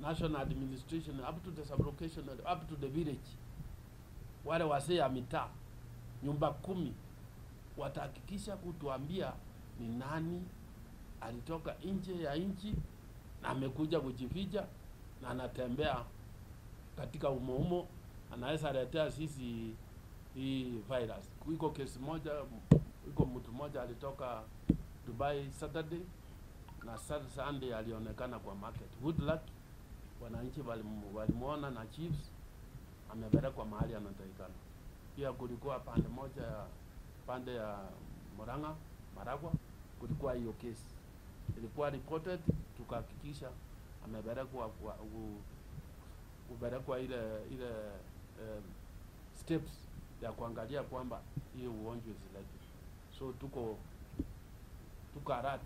national administration, up to the sublocation, up to the village, wale wasee ya mitaa, nyumba 10 watahakikisha kutuambia ni nani alitoka nje ya nchi na amekuja kujificha na anatembea katika umoumo, anaweza letea sisi hii virus. Iko kesi moja, iko mtu mmoja alitoka Dubai Saturday na Sunday alionekana kwa market. Good luck, wananchi walimuona na chiefs amepelekwa mahali anatakikana. Pia kulikuwa pande ya Murang'a, Maragwa, kulikuwa hiyo kesi. Ilikuwa reported, tukahakikisha amepelekwa ile steps ya kuangalia kwamba hiyo ugonjwa isilete. So tuko alert